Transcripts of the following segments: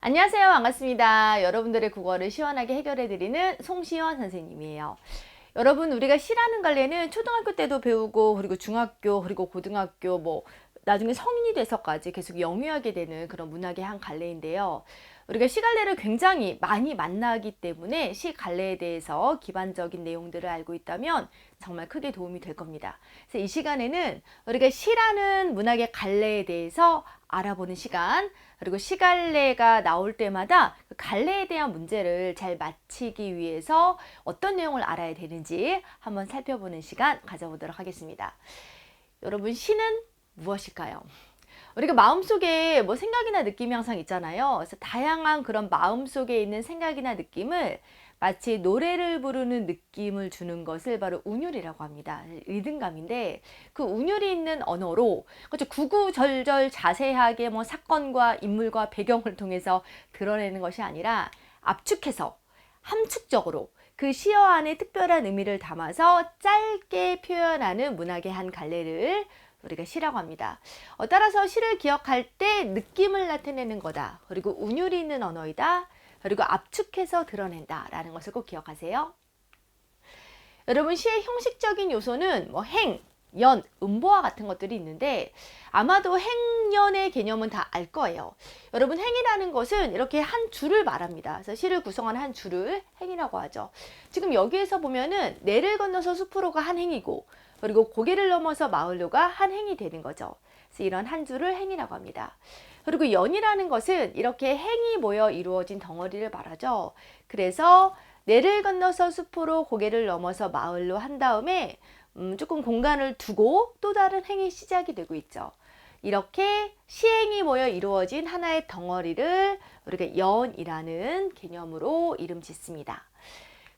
안녕하세요. 반갑습니다. 여러분들의 국어를 시원하게 해결해드리는 송시원 선생님이에요. 여러분, 우리가 시라는 갈래는 초등학교 때도 배우고, 그리고 중학교, 그리고 고등학교, 나중에 성인이 돼서까지 계속 영유하게 되는 그런 문학의 한 갈래인데요. 우리가 시 갈래를 굉장히 많이 만나기 때문에 시 갈래에 대해서 기반적인 내용들을 알고 있다면 정말 크게 도움이 될 겁니다. 그래서 이 시간에는 우리가 시라는 문학의 갈래에 대해서 알아보는 시간, 그리고 시갈래가 나올 때마다 그 갈래에 대한 문제를 잘 맞히기 위해서 어떤 내용을 알아야 되는지 한번 살펴보는 시간 가져보도록 하겠습니다. 여러분, 시는 무엇일까요? 우리가 마음속에 생각이나 느낌이 항상 있잖아요. 그래서 다양한 그런 마음속에 있는 생각이나 느낌을 마치 노래를 부르는 느낌을 주는 것을 바로 운율이라고 합니다. 리듬감인데 그 운율이 있는 언어로 그렇죠. 구구절절 자세하게 사건과 인물과 배경을 통해서 드러내는 것이 아니라 압축해서 함축적으로 그 시어 안에 특별한 의미를 담아서 짧게 표현하는 문학의 한 갈래를 우리가 시라고 합니다. 따라서 시를 기억할 때 느낌을 나타내는 거다. 그리고 운율이 있는 언어이다. 그리고 압축해서 드러낸다 라는 것을 꼭 기억하세요. 여러분, 시의 형식적인 요소는 행, 연, 음보와 같은 것들이 있는데 아마도 행연의 개념은 다 알 거예요. 여러분, 행이라는 것은 이렇게 한 줄을 말합니다. 그래서 시를 구성하는 한 줄을 행이라고 하죠. 지금 여기에서 보면은 내를 건너서 숲으로가 한 행이고 그리고 고개를 넘어서 마을로가 한 행이 되는 거죠. 그래서 이런 한 줄을 행이라고 합니다. 그리고 연이라는 것은 이렇게 행이 모여 이루어진 덩어리를 말하죠. 그래서 내를 건너서 숲으로 고개를 넘어서 마을로 한 다음에 조금 공간을 두고 또 다른 행이 시작이 되고 있죠. 이렇게 시행이 모여 이루어진 하나의 덩어리를 우리가 연이라는 개념으로 이름 짓습니다.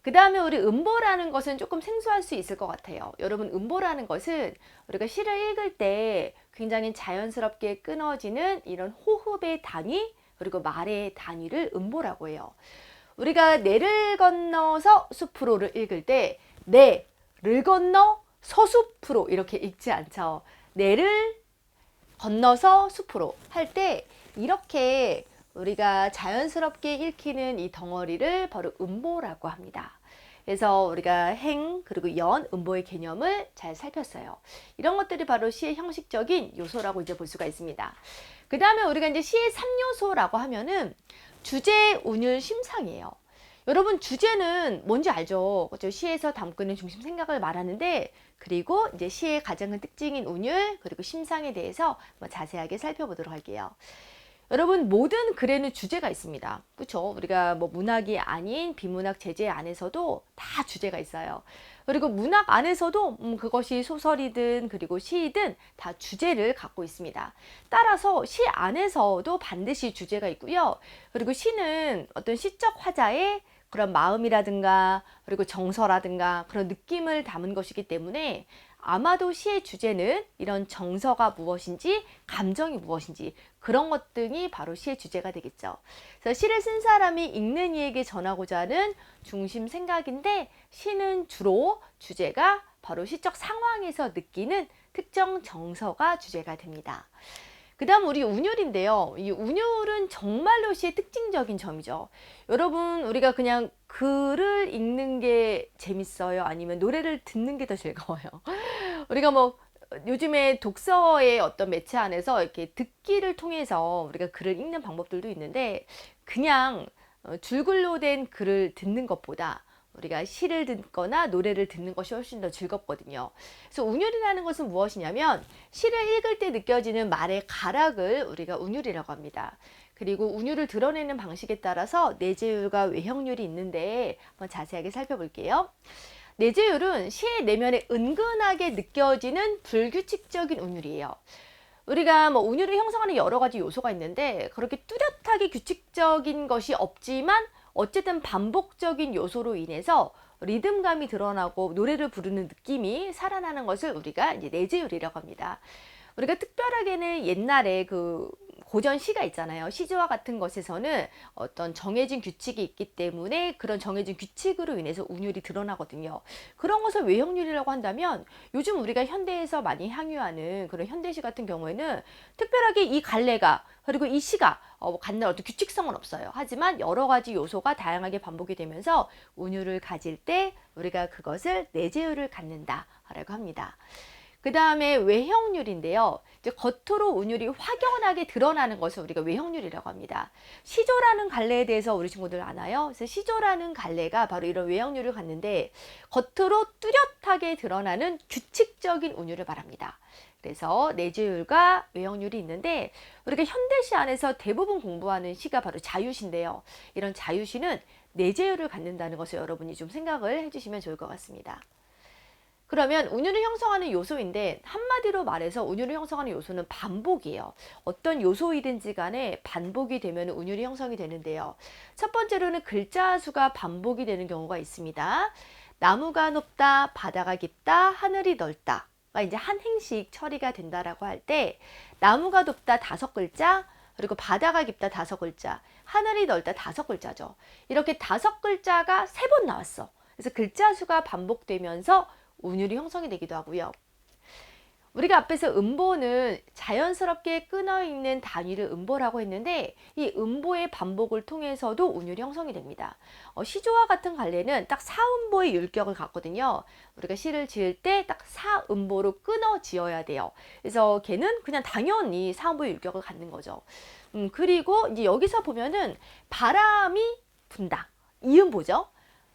그 다음에 우리 음보라는 것은 조금 생소할 수 있을 것 같아요. 여러분, 음보라는 것은 우리가 시를 읽을 때 굉장히 자연스럽게 끊어지는 이런 호흡의 단위 그리고 말의 단위를 음보라고 해요. 우리가 내를 건너서 숲으로를 읽을 때 내를 건너 서숲으로 이렇게 읽지 않죠. 내를 건너서 숲으로 할 때 이렇게 우리가 자연스럽게 읽히는 이 덩어리를 바로 음보라고 합니다. 그래서 우리가 행 그리고 연, 음보의 개념을 잘 살폈어요. 이런 것들이 바로 시의 형식적인 요소라고 이제 볼 수가 있습니다. 그 다음에 우리가 이제 시의 3요소라고 하면은 주제, 운율, 심상이에요. 여러분, 주제는 뭔지 알죠? 그렇죠? 시에서 담고 있는 중심 생각을 말하는데 그리고 이제 시의 가장 큰 특징인 운율 그리고 심상에 대해서 자세하게 살펴보도록 할게요. 여러분, 모든 글에는 주제가 있습니다. 그렇죠? 우리가 문학이 아닌 비문학 제재 안에서도 다 주제가 있어요. 그리고 문학 안에서도 그것이 소설이든 그리고 시이든 다 주제를 갖고 있습니다. 따라서 시 안에서도 반드시 주제가 있고요. 그리고 시는 어떤 시적 화자의 그런 마음이라든가 그리고 정서라든가 그런 느낌을 담은 것이기 때문에 아마도 시의 주제는 이런 정서가 무엇인지 감정이 무엇인지 그런 것 등이 바로 시의 주제가 되겠죠. 그래서 시를 쓴 사람이 읽는 이에게 전하고자 하는 중심 생각인데 시는 주로 주제가 바로 시적 상황에서 느끼는 특정 정서가 주제가 됩니다. 그 다음 우리 운율인데요. 이 운율은 정말로 시의 특징적인 점이죠. 여러분, 우리가 그냥 글을 읽는 게 재밌어요? 아니면 노래를 듣는 게 더 즐거워요? 우리가 요즘에 독서의 어떤 매체 안에서 이렇게 듣기를 통해서 우리가 글을 읽는 방법들도 있는데 그냥 줄글로 된 글을 듣는 것보다 우리가 시를 듣거나 노래를 듣는 것이 훨씬 더 즐겁거든요. 그래서 운율이라는 것은 무엇이냐면 시를 읽을 때 느껴지는 말의 가락을 우리가 운율이라고 합니다. 그리고 운율을 드러내는 방식에 따라서 내재율과 외형률이 있는데 한번 자세하게 살펴볼게요. 내재율은 시의 내면에 은근하게 느껴지는 불규칙적인 운율이에요. 우리가 운율을 형성하는 여러 가지 요소가 있는데 그렇게 뚜렷하게 규칙적인 것이 없지만 어쨌든 반복적인 요소로 인해서 리듬감이 드러나고 노래를 부르는 느낌이 살아나는 것을 우리가 이제 내재율이라고 합니다. 우리가 특별하게는 옛날에 고전 시가 있잖아요. 시조와 같은 것에서는 어떤 정해진 규칙이 있기 때문에 그런 정해진 규칙으로 인해서 운율이 드러나거든요. 그런 것을 외형률이라고 한다면 요즘 우리가 현대에서 많이 향유하는 그런 현대시 같은 경우에는 특별하게 이 갈래가 그리고 이 시가 갖는 어떤 규칙성은 없어요. 하지만 여러 가지 요소가 다양하게 반복이 되면서 운율을 가질 때 우리가 그것을 내재율을 갖는다라고 합니다. 그 다음에 외형률인데요. 이제 겉으로 운율이 확연하게 드러나는 것을 우리가 외형률이라고 합니다. 시조라는 갈래에 대해서 우리 친구들 아나요? 그래서 시조라는 갈래가 바로 이런 외형률을 갖는데 겉으로 뚜렷하게 드러나는 규칙적인 운율을 말합니다. 그래서 내재율과 외형률이 있는데 우리가 현대시 안에서 대부분 공부하는 시가 바로 자유시인데요. 이런 자유시는 내재율을 갖는다는 것을 여러분이 좀 생각을 해주시면 좋을 것 같습니다. 그러면 운율을 형성하는 요소인데 한마디로 말해서 운율을 형성하는 요소는 반복이에요. 어떤 요소이든지 간에 반복이 되면 운율이 형성이 되는데요. 첫 번째로는 글자 수가 반복이 되는 경우가 있습니다. 나무가 높다, 바다가 깊다, 하늘이 넓다. 가 이제 한 행씩 처리가 된다라고 할 때 나무가 높다 5글자, 그리고 바다가 깊다 5글자, 하늘이 넓다 5글자죠. 이렇게 5글자가 3번 나왔어. 그래서 글자 수가 반복되면서 운율이 형성이 되기도 하고요. 우리가 앞에서 음보는 자연스럽게 끊어있는 단위를 음보라고 했는데 이 음보의 반복을 통해서도 운율이 형성이 됩니다. 시조와 같은 갈래는 딱 사음보의 율격을 갖거든요. 우리가 시를 지을 때 딱 사음보로 끊어 지어야 돼요. 그래서 걔는 그냥 당연히 사음보의 율격을 갖는 거죠. 그리고 이제 여기서 보면은 바람이 분다. 이음보죠.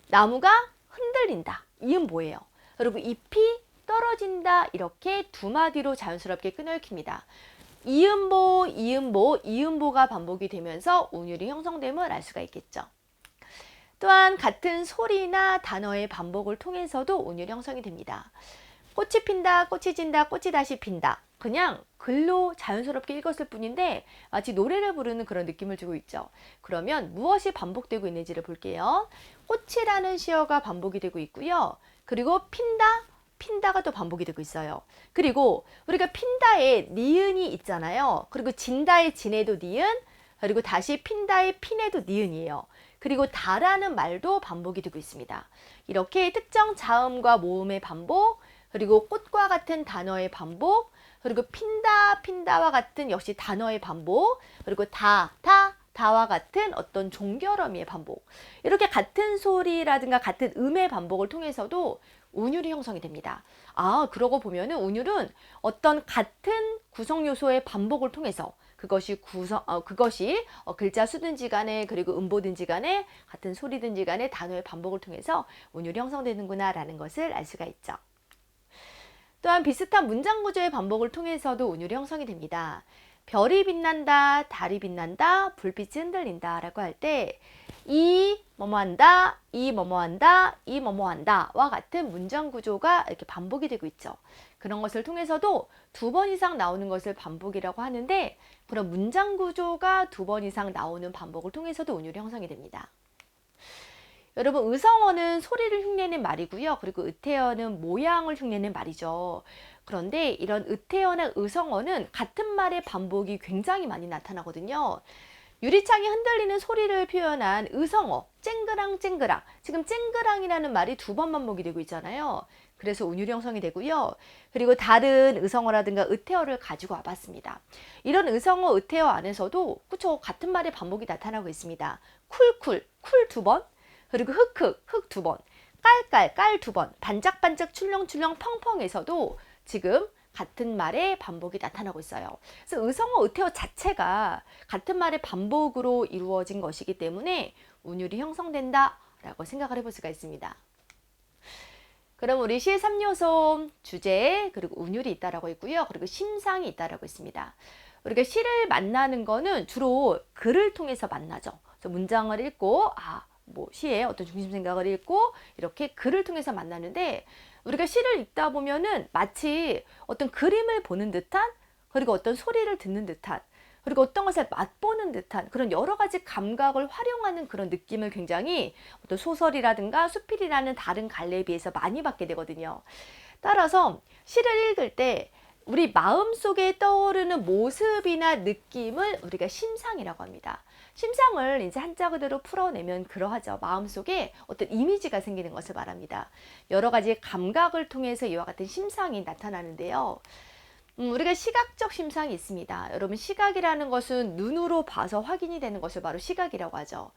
나무가 흔들린다. 이음보예요. 그리고 잎이 떨어진다. 이렇게 두 마디로 자연스럽게 끊어 읽힙니다. 이음보, 이음보, 이음보가 반복이 되면서 운율이 형성됨을 알 수가 있겠죠. 또한 같은 소리나 단어의 반복을 통해서도 운율이 형성이 됩니다. 꽃이 핀다, 꽃이 진다, 꽃이 다시 핀다. 그냥 글로 자연스럽게 읽었을 뿐인데 마치 노래를 부르는 그런 느낌을 주고 있죠. 그러면 무엇이 반복되고 있는지를 볼게요. 꽃이라는 시어가 반복이 되고 있고요. 그리고 핀다, 핀다가 또 반복이 되고 있어요. 그리고 우리가 핀다에 니은이 있잖아요. 그리고 진다의 진에도 니은, 그리고 다시 핀다의 핀에도 니은이에요. 그리고 다라는 말도 반복이 되고 있습니다. 이렇게 특정 자음과 모음의 반복, 그리고 꽃과 같은 단어의 반복, 그리고 핀다, 핀다와 같은 역시 단어의 반복, 그리고 다와 같은 어떤 종결어미의 반복. 이렇게 같은 소리라든가 같은 음의 반복을 통해서도 운율이 형성이 됩니다. 그러고 보면은 운율은 어떤 같은 구성 요소의 반복을 통해서 그것이 글자 수든지 간에 그리고 음보든지 간에 같은 소리든지 간에 단어의 반복을 통해서 운율이 형성되는구나 라는 것을 알 수가 있죠. 또한 비슷한 문장 구조의 반복을 통해서도 운율이 형성이 됩니다. 별이 빛난다, 달이 빛난다, 불빛이 흔들린다 라고 할 때 이 뭐뭐한다, 이 뭐뭐한다, 이 뭐뭐한다 와 같은 문장 구조가 이렇게 반복이 되고 있죠. 그런 것을 통해서도 2번 이상 나오는 것을 반복이라고 하는데 그런 문장 구조가 2번 이상 나오는 반복을 통해서도 운율이 형성이 됩니다. 여러분 의성어는 소리를 흉내낸 말이고요. 그리고 의태어는 모양을 흉내낸 말이죠. 그런데 이런 의태어나 의성어는 같은 말의 반복이 굉장히 많이 나타나거든요. 유리창이 흔들리는 소리를 표현한 의성어, 쨍그랑 쨍그랑. 지금 쨍그랑이라는 말이 2번 반복이 되고 있잖아요. 그래서 운율이 형성이 되고요. 그리고 다른 의성어라든가 의태어를 가지고 와봤습니다. 이런 의성어, 의태어 안에서도 그쵸 같은 말의 반복이 나타나고 있습니다. 쿨쿨, 쿨 2번. 그리고 흑흑, 흑 2번. 깔깔, 깔 2번. 반짝반짝, 출렁출렁, 펑펑에서도 지금 같은 말의 반복이 나타나고 있어요. 그래서 의성어, 의태어 자체가 같은 말의 반복으로 이루어진 것이기 때문에 운율이 형성된다라고 생각을 해볼 수가 있습니다. 그럼 우리 시의 3요소 주제 그리고 운율이 있다라고 있고요. 그리고 심상이 있다라고 있습니다. 우리가 시를 만나는 거는 주로 글을 통해서 만나죠. 그래서 문장을 읽고 시의 어떤 중심 생각을 읽고 이렇게 글을 통해서 만나는데 우리가 시를 읽다 보면은 마치 어떤 그림을 보는 듯한 그리고 어떤 소리를 듣는 듯한 그리고 어떤 것을 맛보는 듯한 그런 여러 가지 감각을 활용하는 그런 느낌을 굉장히 어떤 소설이라든가 수필이라는 다른 갈래에 비해서 많이 받게 되거든요. 따라서 시를 읽을 때 우리 마음속에 떠오르는 모습이나 느낌을 우리가 심상이라고 합니다. 심상을 이제 한자 그대로 풀어내면 그러하죠. 마음속에 어떤 이미지가 생기는 것을 말합니다. 여러 가지 감각을 통해서 이와 같은 심상이 나타나는데요. 우리가 시각적 심상이 있습니다. 여러분, 시각이라는 것은 눈으로 봐서 확인이 되는 것을 바로 시각이라고 하죠.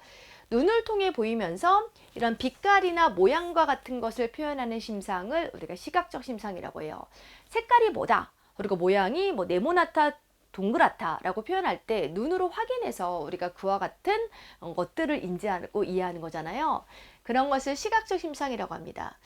눈을 통해 보이면서 이런 빛깔이나 모양과 같은 것을 표현하는 심상을 우리가 시각적 심상이라고 해요. 색깔이 뭐다, 그리고 모양이 뭐 네모나다, 동그랗다라고 표현할 때 눈으로 확인해서 우리가 그와 같은 것들을 인지하고 이해하는 거잖아요. 그런 것을 시각적 심상이라고 합니다.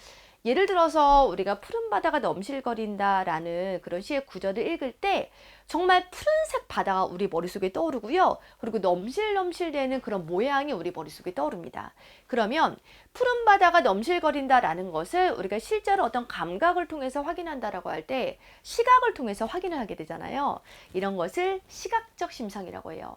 예를 들어서 우리가 푸른 바다가 넘실거린다라는 그런 시의 구절을 읽을 때 정말 푸른색 바다가 우리 머릿속에 떠오르고요. 그리고 넘실넘실대는 그런 모양이 우리 머릿속에 떠오릅니다. 그러면 푸른 바다가 넘실거린다라는 것을 우리가 실제로 어떤 감각을 통해서 확인한다라고 할 때 시각을 통해서 확인을 하게 되잖아요. 이런 것을 시각적 심상이라고 해요.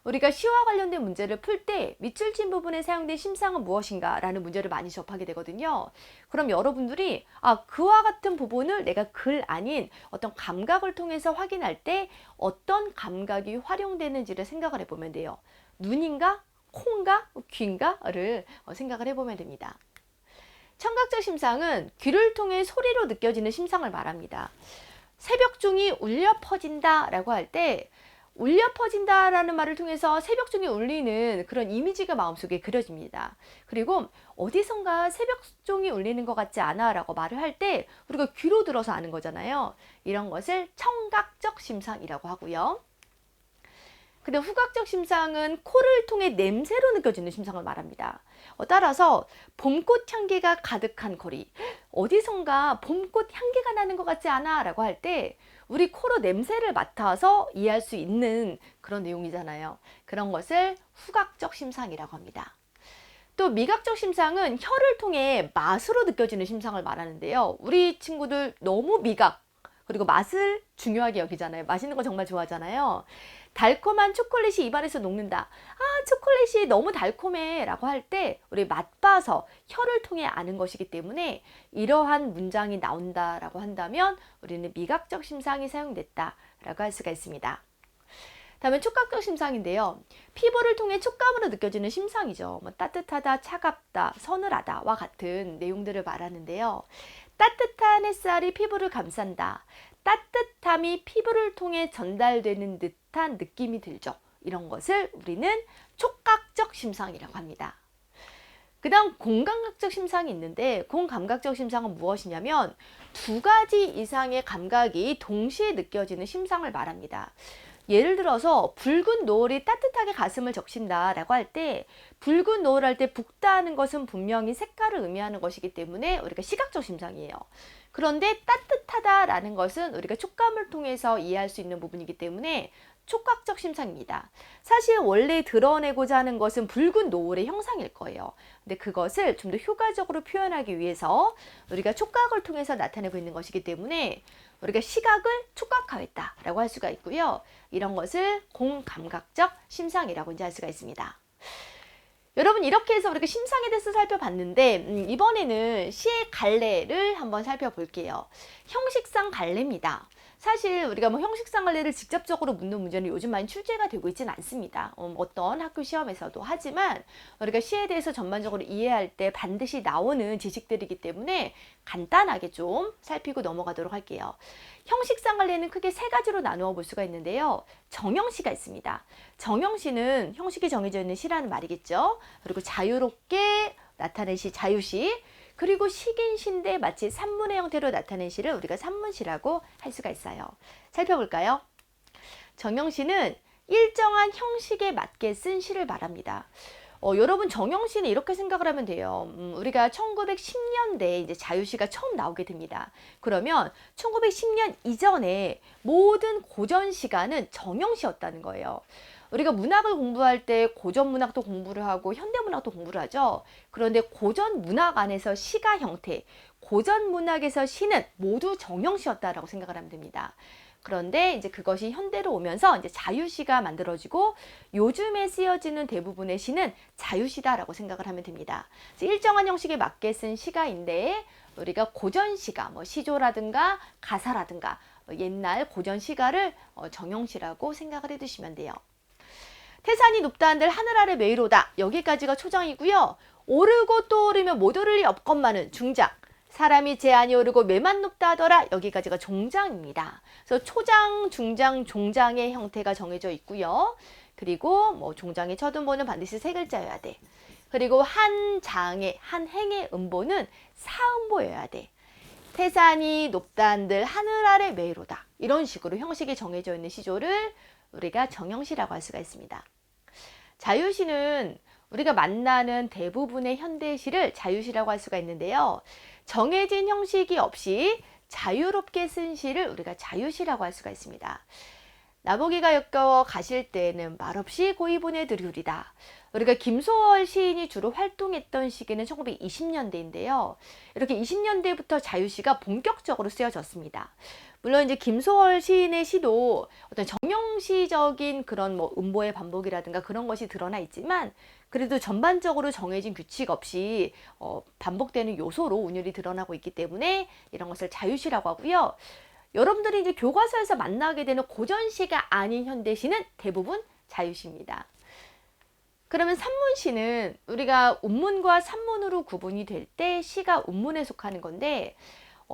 우리가 시와 관련된 문제를 풀 때 밑줄 친 부분에 사용된 심상은 무엇인가 라는 문제를 많이 접하게 되거든요. 그럼 여러분들이 그와 같은 부분을 내가 글 아닌 어떤 감각을 통해서 확인할 때 어떤 감각이 활용되는지를 생각을 해보면 돼요. 눈인가? 콩가? 귀인가?를 생각을 해보면 됩니다. 청각적 심상은 귀를 통해 소리로 느껴지는 심상을 말합니다. 새벽중이 울려 퍼진다 라고 할 때 울려 퍼진다라는 말을 통해서 새벽중에 울리는 그런 이미지가 마음속에 그려집니다. 그리고 어디선가 새벽종이 울리는 것 같지 않아 라고 말을 할 때 우리가 귀로 들어서 아는 거잖아요. 이런 것을 청각적 심상이라고 하고요. 근데 후각적 심상은 코를 통해 냄새로 느껴지는 심상을 말합니다. 따라서 봄꽃 향기가 가득한 거리, 어디선가 봄꽃 향기가 나는 것 같지 않아 라고 할 때 우리 코로 냄새를 맡아서 이해할 수 있는 그런 내용이잖아요. 그런 것을 후각적 심상이라고 합니다. 또 미각적 심상은 혀를 통해 맛으로 느껴지는 심상을 말하는데요. 우리 친구들 너무 미각 그리고 맛을 중요하게 여기잖아요. 맛있는 거 정말 좋아하잖아요. 달콤한 초콜릿이 입안에서 녹는다. 초콜릿이 너무 달콤해 라고 할 때 우리 맛봐서 혀를 통해 아는 것이기 때문에 이러한 문장이 나온다 라고 한다면 우리는 미각적 심상이 사용됐다 라고 할 수가 있습니다. 다음은 촉각적 심상인데요. 피부를 통해 촉감으로 느껴지는 심상이죠. 따뜻하다, 차갑다, 서늘하다와 같은 내용들을 말하는데요. 따뜻한 햇살이 피부를 감싼다. 따뜻함이 피부를 통해 전달되는 듯한 느낌이 들죠. 이런 것을 우리는 촉각적 심상이라고 합니다. 그 다음 공감각적 심상이 있는데 공감각적 심상은 무엇이냐면 두 가지 이상의 감각이 동시에 느껴지는 심상을 말합니다. 예를 들어서 붉은 노을이 따뜻하게 가슴을 적신다 라고 할 때 붉은 노을 할 때 붉다는 것은 분명히 색깔을 의미하는 것이기 때문에 우리가 시각적 심상이에요. 그런데 따뜻하다라는 것은 우리가 촉감을 통해서 이해할 수 있는 부분이기 때문에 촉각적 심상입니다. 사실 원래 드러내고자 하는 것은 붉은 노을의 형상일 거예요. 근데 그것을 좀 더 효과적으로 표현하기 위해서 우리가 촉각을 통해서 나타내고 있는 것이기 때문에 우리가 시각을 촉각화했다 라고 할 수가 있고요. 이런 것을 공감각적 심상이라고 이제 할 수가 있습니다. 여러분, 이렇게 해서 우리가 심상에 대해서 살펴봤는데 이번에는 시의 갈래를 한번 살펴볼게요. 형식상 갈래입니다. 사실 우리가 형식상 갈래를 직접적으로 묻는 문제는 요즘 많이 출제가 되고 있지는 않습니다. 어떤 학교 시험에서도. 하지만 우리가 시에 대해서 전반적으로 이해할 때 반드시 나오는 지식들이기 때문에 간단하게 좀 살피고 넘어가도록 할게요. 형식상 갈래는 크게 세 가지로 나누어 볼 수가 있는데요. 정형시가 있습니다. 정형시는 형식이 정해져 있는 시라는 말이겠죠. 그리고 자유롭게 나타낸 시, 자유시. 그리고 식인시인데 마치 산문의 형태로 나타낸 시를 우리가 산문시라고 할 수가 있어요. 살펴볼까요? 정형시는 일정한 형식에 맞게 쓴 시를 말합니다. 여러분, 정형시는 이렇게 생각을 하면 돼요. 우리가 1910년대에 이제 자유시가 처음 나오게 됩니다. 그러면 1910년 이전에 모든 고전 시가는 정형시였다는 거예요. 우리가 문학을 공부할 때 고전 문학도 공부를 하고 현대 문학도 공부를 하죠. 그런데 고전 문학 안에서 시가 형태, 고전 문학에서 시는 모두 정형시였다라고 생각을 하면 됩니다. 그런데 이제 그것이 현대로 오면서 이제 자유시가 만들어지고 요즘에 쓰여지는 대부분의 시는 자유시다라고 생각을 하면 됩니다. 일정한 형식에 맞게 쓴 시가인데 우리가 고전 시가, 시조라든가 가사라든가 옛날 고전 시가를 정형시라고 생각을 해두시면 돼요. 태산이 높다 한들 하늘 아래 매이로다. 여기까지가 초장이고요. 오르고 또 오르면 못 오를 리 없건만은 중장. 사람이 제한이 오르고 매만 높다 하더라. 여기까지가 종장입니다. 그래서 초장, 중장, 종장의 형태가 정해져 있고요. 그리고 뭐 종장의 첫 음보는 반드시 세 글자여야 돼. 그리고 한 장의 한 행의 음보는 사음보여야 돼. 태산이 높다 한들 하늘 아래 매이로다. 이런 식으로 형식이 정해져 있는 시조를 우리가 정형시라고 할 수가 있습니다. 자유시는 우리가 만나는 대부분의 현대시를 자유시라고 할 수가 있는데요. 정해진 형식이 없이 자유롭게 쓴 시를 우리가 자유시라고 할 수가 있습니다. 나보기가 역겨워 가실 때에는 말없이 고이 보내드리우리다. 우리가 김소월 시인이 주로 활동했던 시기는 1920년대인데요. 이렇게 20년대부터 자유시가 본격적으로 쓰여졌습니다. 물론 이제 김소월 시인의 시도 어떤 정형시적인 그런 뭐 음보의 반복이라든가 그런 것이 드러나 있지만 그래도 전반적으로 정해진 규칙 없이 반복되는 요소로 운율이 드러나고 있기 때문에 이런 것을 자유시라고 하고요. 여러분들이 이제 교과서에서 만나게 되는 고전시가 아닌 현대시는 대부분 자유시입니다. 그러면 산문시는 우리가 운문과 산문으로 구분이 될 때 시가 운문에 속하는 건데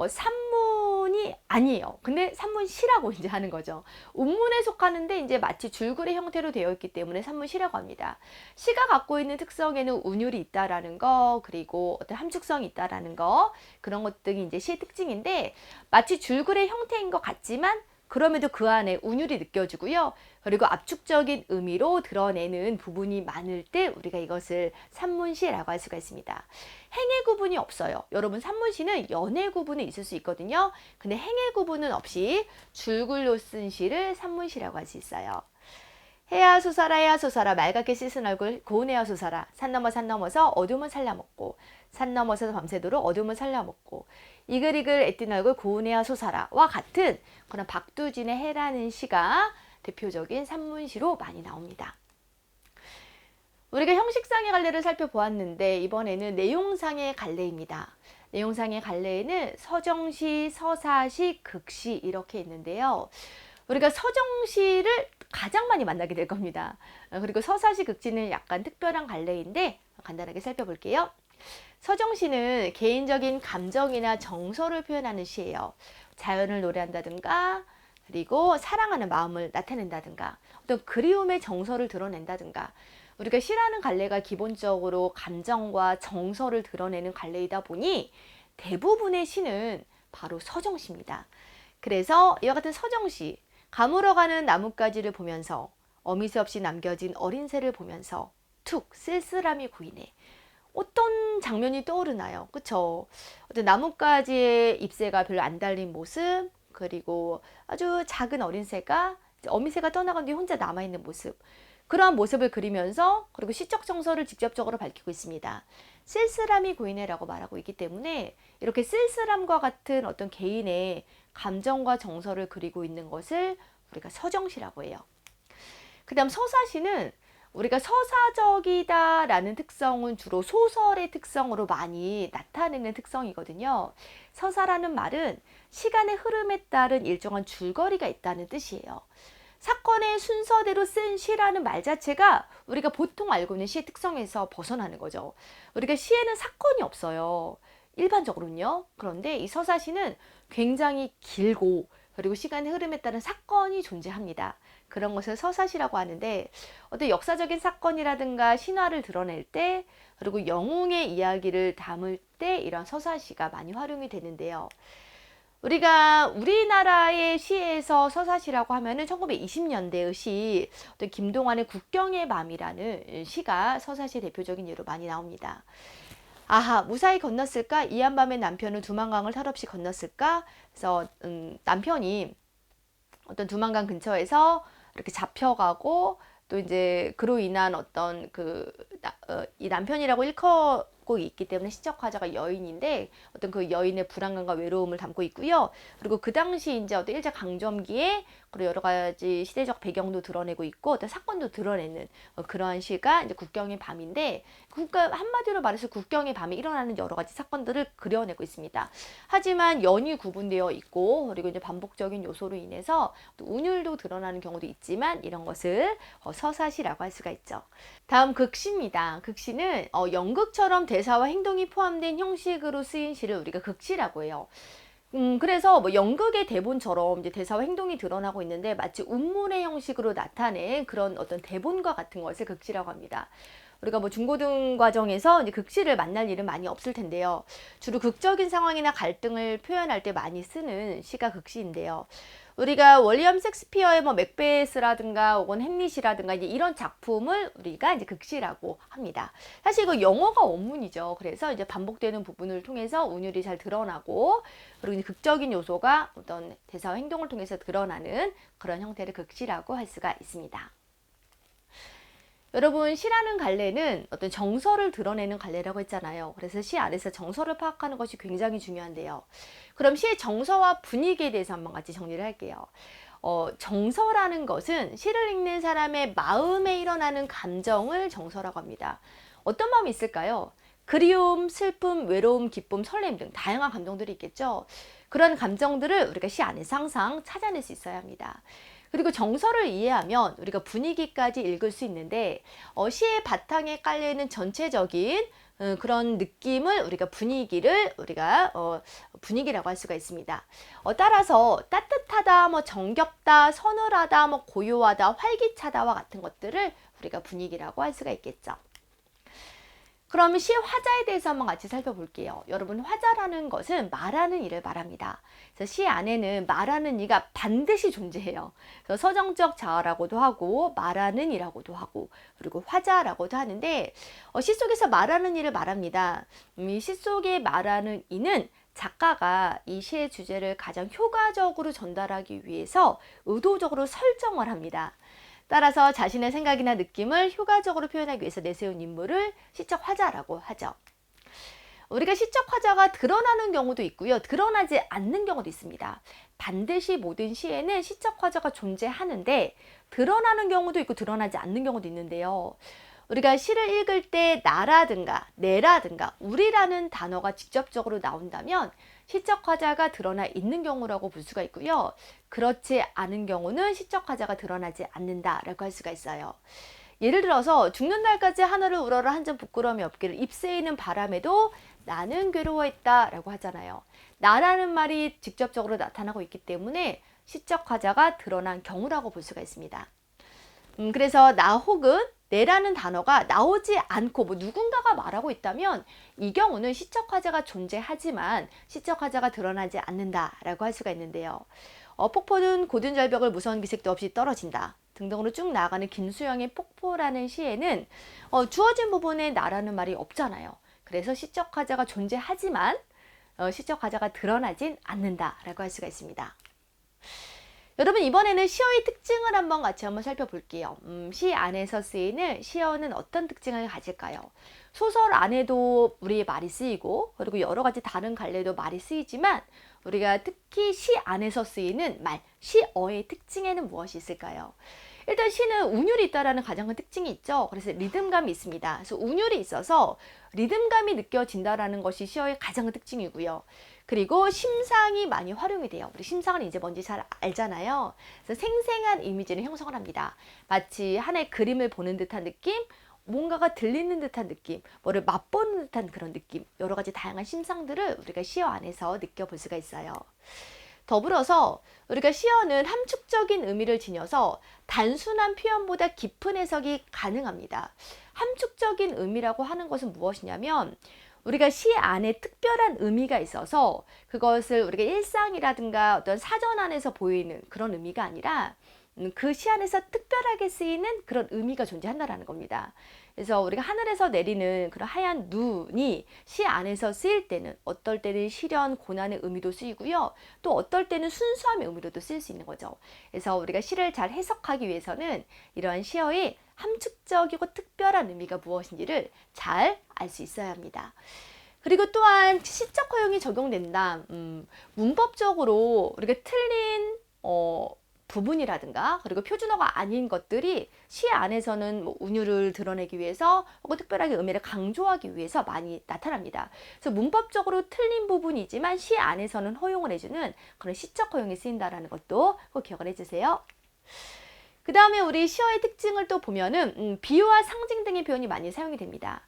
산문이 아니에요. 근데 산문시라고 이제 하는 거죠. 운문에 속하는데 이제 마치 줄글의 형태로 되어 있기 때문에 산문시라고 합니다. 시가 갖고 있는 특성에는 운율이 있다라는 거, 그리고 어떤 함축성이 있다라는 거, 그런 것들이 이제 시의 특징인데 마치 줄글의 형태인 것 같지만 그럼에도 그 안에 운율이 느껴지고요. 그리고 압축적인 의미로 드러내는 부분이 많을 때 우리가 이것을 산문시라고 할 수가 있습니다. 행의 구분이 없어요. 여러분 산문시는 연의 구분이 있을 수 있거든요. 근데 행의 구분은 없이 줄글로 쓴 시를 산문시라고 할 수 있어요. 해야 솟아라 해야 솟아라 맑게 씻은 얼굴 고운 해야 솟아라 산 넘어서 어둠을 살려먹고 산 넘어서 밤새도록 어둠을 살려먹고 이글이글 애띤 얼굴 고운 해야 솟아라와 같은 그런 박두진의 해라는 시가 대표적인 산문시로 많이 나옵니다. 우리가 형식상의 갈래를 살펴보았는데 이번에는 내용상의 갈래입니다. 내용상의 갈래에는 서정시, 서사시, 극시 이렇게 있는데요. 우리가 서정시를 가장 많이 만나게 될 겁니다. 그리고 서사시, 극시는 약간 특별한 갈래인데 간단하게 살펴볼게요. 서정시는 개인적인 감정이나 정서를 표현하는 시예요. 자연을 노래한다든가 그리고 사랑하는 마음을 나타낸다든가 어떤 그리움의 정서를 드러낸다든가 우리가 시라는 갈래가 기본적으로 감정과 정서를 드러내는 갈래이다 보니 대부분의 시는 바로 서정시입니다. 그래서 이와 같은 서정시 가물어가는 나뭇가지를 보면서 어미새 없이 남겨진 어린 새를 보면서 툭 쓸쓸함이 고이네. 어떤 장면이 떠오르나요? 그쵸? 어떤 나뭇가지의 잎새가 별로 안 달린 모습, 그리고 아주 작은 어린 새가 어미새가 떠나간 뒤에 혼자 남아있는 모습. 그러한 모습을 그리면서 그리고 시적 정서를 직접적으로 밝히고 있습니다. 쓸쓸함이 고이네라고 말하고 있기 때문에 이렇게 쓸쓸함과 같은 어떤 개인의 감정과 정서를 그리고 있는 것을 우리가 서정시라고 해요. 그 다음 서사시는 우리가 서사적이다라는 특성은 주로 소설의 특성으로 많이 나타내는 특성이거든요. 서사라는 말은 시간의 흐름에 따른 일정한 줄거리가 있다는 뜻이에요. 사건의 순서대로 쓴 시라는 말 자체가 우리가 보통 알고 있는 시의 특성에서 벗어나는 거죠. 우리가 시에는 사건이 없어요. 일반적으로는요. 그런데 이 서사시는 굉장히 길고 그리고 시간의 흐름에 따른 사건이 존재합니다. 그런 것을 서사시라고 하는데 어떤 역사적인 사건이라든가 신화를 드러낼 때 그리고 영웅의 이야기를 담을 때 이런 서사시가 많이 활용이 되는데요. 우리가 우리나라의 시에서 서사시라고 하면은 1920년대의 시 어떤 김동완의 국경의 밤이라는 시가 서사시 대표적인 예로 많이 나옵니다. 아하 무사히 건넜을까? 이 한밤에 남편은 두만강을 탈없이 건넜을까? 그래서 남편이 어떤 두만강 근처에서 이렇게 잡혀가고 또 이제 그로 인한 어떤 이 남편이라고 담고 있기 때문에 시적 화자가 여인인데 어떤 그 여인의 불안감과 외로움을 담고 있고요. 그리고 그 당시 이제 어떤 일제 강점기에 그리고 여러 가지 시대적 배경도 드러내고 있고 어떤 사건도 드러내는 그러한 시가 이제 국경의 밤인데 한마디로 말해서 국경의 밤에 일어나는 여러 가지 사건들을 그려내고 있습니다. 하지만 연이 구분되어 있고 그리고 이제 반복적인 요소로 인해서 또 운율도 드러나는 경우도 있지만 이런 것을 서사시라고 할 수가 있죠. 다음 극시입니다. 극시는 연극처럼 대사와 행동이 포함된 형식으로 쓰인 시를 우리가 극시라고 해요. 그래서 뭐 연극의 대본처럼 이제 대사와 행동이 드러나고 있는데 마치 운문의 형식으로 나타낸 그런 어떤 대본과 같은 것을 극시라고 합니다. 우리가 뭐 중고등 과정에서 이제 극시를 만날 일은 많이 없을 텐데요. 주로 극적인 상황이나 갈등을 표현할 때 많이 쓰는 시가 극시인데요. 우리가 월리엄 셰익스피어의 뭐 맥베스라든가 혹은 햄릿이라든가 이제 이런 작품을 우리가 이제 극시라고 합니다. 사실 이거 영어가 원문이죠. 그래서 이제 반복되는 부분을 통해서 운율이 잘 드러나고 그리고 이제 극적인 요소가 어떤 대사와 행동을 통해서 드러나는 그런 형태를 극시라고 할 수가 있습니다. 여러분, 시라는 갈래는 어떤 정서를 드러내는 갈래라고 했잖아요. 그래서 시 안에서 정서를 파악하는 것이 굉장히 중요한데요. 그럼 시의 정서와 분위기에 대해서 한번 같이 정리를 할게요. 정서라는 것은 시를 읽는 사람의 마음에 일어나는 감정을 정서라고 합니다. 어떤 마음이 있을까요? 그리움, 슬픔, 외로움, 기쁨, 설렘 등 다양한 감정들이 있겠죠. 그런 감정들을 우리가 시 안에서 항상 찾아낼 수 있어야 합니다. 그리고 정서를 이해하면 우리가 분위기까지 읽을 수 있는데 시의 바탕에 깔려있는 전체적인 그런 느낌을 우리가 분위기라고 할 수가 있습니다. 따라서 따뜻하다, 뭐 정겹다, 서늘하다, 뭐 고요하다, 활기차다와 같은 것들을 우리가 분위기라고 할 수가 있겠죠. 그럼 시 화자에 대해서 한번 같이 살펴볼게요. 여러분, 화자라는 것은 말하는 이를 말합니다. 그래서 시 안에는 말하는 이가 반드시 존재해요. 그래서 서정적 자아라고도 하고 말하는 이라고도 하고 그리고 화자라고도 하는데 시 속에서 말하는 이를 말합니다. 이 시 속에 말하는 이는 작가가 이 시의 주제를 가장 효과적으로 전달하기 위해서 의도적으로 설정을 합니다. 따라서 자신의 생각이나 느낌을 효과적으로 표현하기 위해서 내세운 인물을 시적 화자라고 하죠. 우리가 시적 화자가 드러나는 경우도 있고요. 드러나지 않는 경우도 있습니다. 반드시 모든 시에는 시적 화자가 존재하는데 드러나는 경우도 있고 드러나지 않는 경우도 있는데요. 우리가 시를 읽을 때 나라든가 내라든가 우리라는 단어가 직접적으로 나온다면 시적 화자가 드러나 있는 경우라고 볼 수가 있고요. 그렇지 않은 경우는 시적 화자가 드러나지 않는다라고 할 수가 있어요. 예를 들어서 죽는 날까지 하늘을 우러러 한 점 부끄러움이 없기를 잎새이는 바람에도 나는 괴로워했다 라고 하잖아요. 나라는 말이 직접적으로 나타나고 있기 때문에 시적 화자가 드러난 경우라고 볼 수가 있습니다. 그래서 나 혹은 내라는 단어가 나오지 않고 뭐 누군가가 말하고 있다면 이 경우는 시적 화자가 존재하지만 시적 화자가 드러나지 않는다라고 할 수가 있는데요. 폭포는 고든 절벽을 무서운 기색도 없이 떨어진다 등등으로 쭉 나아가는 김수영의 폭포라는 시에는 주어진 부분에 나라는 말이 없잖아요. 그래서 시적 화자가 존재하지만 시적 화자가 드러나진 않는다라고 할 수가 있습니다. 여러분, 이번에는 시어의 특징을 같이 살펴볼게요. 시 안에서 쓰이는 시어는 어떤 특징을 가질까요? 소설 안에도 우리의 말이 쓰이고 그리고 여러 가지 다른 갈래도 말이 쓰이지만 우리가 특히 시 안에서 쓰이는 말, 시어의 특징에는 무엇이 있을까요? 일단 시는 운율이 있다라는 가장 큰 특징이 있죠. 그래서 리듬감이 있습니다. 그래서 운율이 있어서 리듬감이 느껴진다라는 것이 시어의 가장 큰 특징이고요. 그리고 심상이 많이 활용이 돼요. 우리 심상은 이제 뭔지 잘 알잖아요. 그래서 생생한 이미지를 형성을 합니다. 마치 하나의 그림을 보는 듯한 느낌, 뭔가가 들리는 듯한 느낌, 뭐를 맛보는 듯한 그런 느낌, 여러 가지 다양한 심상들을 우리가 시어 안에서 느껴볼 수가 있어요. 더불어서 우리가 시어는 함축적인 의미를 지녀서 단순한 표현보다 깊은 해석이 가능합니다. 함축적인 의미라고 하는 것은 무엇이냐면 우리가 시 안에 특별한 의미가 있어서 그것을 우리가 일상이라든가 어떤 사전 안에서 보이는 그런 의미가 아니라 그 시 안에서 특별하게 쓰이는 그런 의미가 존재한다는 겁니다. 그래서 우리가 하늘에서 내리는 그런 하얀 눈이 시 안에서 쓰일 때는 어떨 때는 시련, 고난의 의미도 쓰이고요. 또 어떨 때는 순수함의 의미로도 쓰일 수 있는 거죠. 그래서 우리가 시를 잘 해석하기 위해서는 이러한 시어의 함축적이고 특별한 의미가 무엇인지를 잘 알 수 있어야 합니다. 그리고 또한 시적 허용이 적용된다. 문법적으로 우리가 틀린 부분이라든가 그리고 표준어가 아닌 것들이 시 안에서는 뭐 운율을 드러내기 위해서 혹은 특별하게 의미를 강조하기 위해서 많이 나타납니다. 그래서 문법적으로 틀린 부분이지만 시 안에서는 허용을 해주는 그런 시적 허용이 쓰인다라는 것도 꼭 기억을 해주세요. 그 다음에 우리 시어의 특징을 또 보면은 비유와 상징 등의 표현이 많이 사용이 됩니다.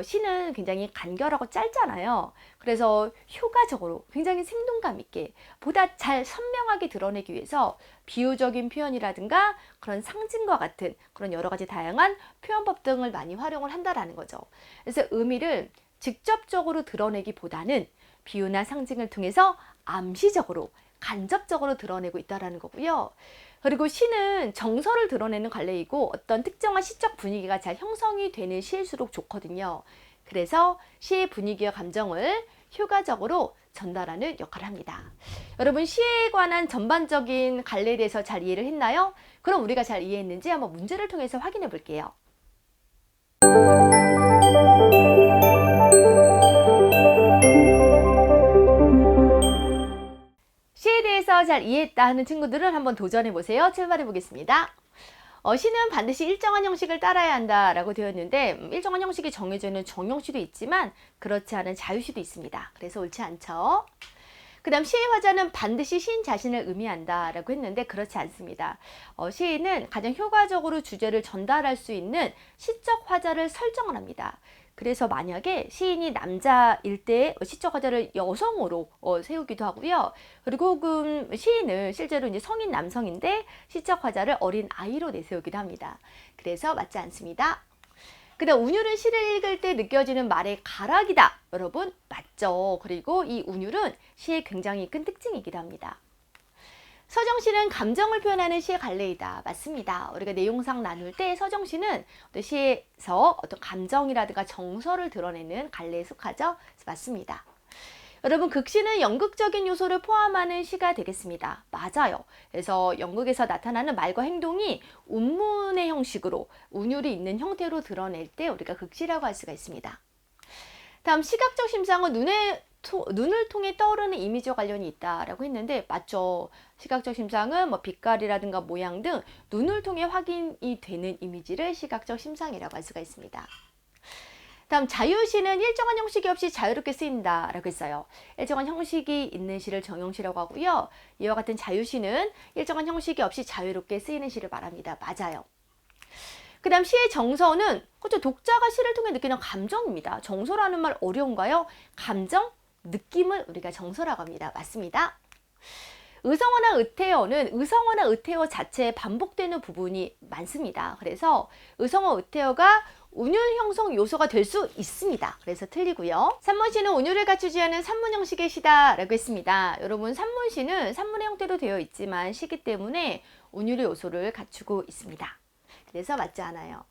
시는 굉장히 간결하고 짧잖아요. 그래서 효과적으로 굉장히 생동감 있게 보다 잘 선명하게 드러내기 위해서 비유적인 표현이라든가 그런 상징과 같은 그런 여러 가지 다양한 표현법 등을 많이 활용을 한다라는 거죠. 그래서 의미를 직접적으로 드러내기보다는 비유나 상징을 통해서 암시적으로 간접적으로 드러내고 있다라는 거고요. 그리고 시는 정서를 드러내는 관례이고 어떤 특정한 시적 분위기가 잘 형성이 되는 시일수록 좋거든요. 그래서 시의 분위기와 감정을 효과적으로 전달하는 역할을 합니다. 여러분 시에 관한 전반적인 관례에 대해서 잘 이해를 했나요? 그럼 우리가 잘 이해했는지 한번 문제를 통해서 확인해 볼게요. 시에 대해서 잘 이해했다 하는 친구들은 한번 도전해 보세요. 출발해 보겠습니다. 시는 반드시 일정한 형식을 따라야 한다라고 되어 있는데 일정한 형식이 정해져 있는 정형시도 있지만 그렇지 않은 자유시도 있습니다. 그래서 옳지 않죠. 그 다음 시의 화자는 반드시 시인 자신을 의미한다라고 했는데 그렇지 않습니다. 시인은 가장 효과적으로 주제를 전달할 수 있는 시적 화자를 설정을 합니다. 그래서 만약에 시인이 남자일 때 시적 화자를 여성으로 세우기도 하고요. 그리고 혹은 시인은 실제로 이제 성인 남성인데 시적 화자를 어린 아이로 내세우기도 합니다. 그래서 맞지 않습니다. 그다음 운율은 시를 읽을 때 느껴지는 말의 가락이다. 여러분 맞죠? 그리고 이 운율은 시의 굉장히 큰 특징이기도 합니다. 서정시는 감정을 표현하는 시의 관례이다. 맞습니다. 우리가 내용상 나눌 때 서정시는 시에서 어떤 감정이라든가 정서를 드러내는 관례에 속하죠. 맞습니다. 여러분 극시는 연극적인 요소를 포함하는 시가 되겠습니다. 맞아요. 그래서 연극에서 나타나는 말과 행동이 운문의 형식으로 운율이 있는 형태로 드러낼 때 우리가 극시라고 할 수가 있습니다. 다음 시각적 심상은 눈을 통해 떠오르는 이미지와 관련이 있다라고 했는데 맞죠. 시각적 심상은 뭐 빛깔이라든가 모양 등 눈을 통해 확인이 되는 이미지를 시각적 심상이라고 할 수가 있습니다. 다음 자유시는 일정한 형식이 없이 자유롭게 쓰인다라고 했어요. 일정한 형식이 있는 시를 정형시라고 하고요. 이와 같은 자유시는 일정한 형식이 없이 자유롭게 쓰이는 시를 말합니다. 맞아요. 그 다음 시의 정서는 그렇죠. 독자가 시를 통해 느끼는 감정입니다. 정서라는 말 어려운가요? 감정, 느낌을 우리가 정서라고 합니다. 맞습니다. 의성어나 의태어는 의성어나 의태어 자체에 반복되는 부분이 많습니다. 그래서 의성어, 의태어가 운율 형성 요소가 될 수 있습니다. 그래서 틀리고요. 산문시는 운율을 갖추지 않은 산문 형식의 시다라고 했습니다. 여러분 산문시는 산문의 형태로 되어 있지만 시기 때문에 운율의 요소를 갖추고 있습니다. 그래서 맞지 않아요.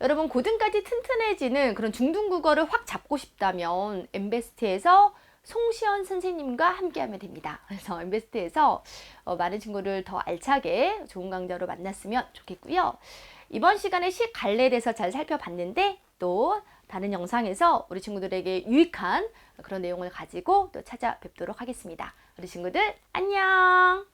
여러분 고등까지 튼튼해지는 그런 중등국어를 확 잡고 싶다면 엠베스트에서 송시현 선생님과 함께하면 됩니다. 그래서 엠베스트에서 많은 친구를 더 알차게 좋은 강좌로 만났으면 좋겠고요. 이번 시간에 시 갈래에 대해서 잘 살펴봤는데 또 다른 영상에서 우리 친구들에게 유익한 그런 내용을 가지고 또 찾아뵙도록 하겠습니다. 우리 친구들 안녕!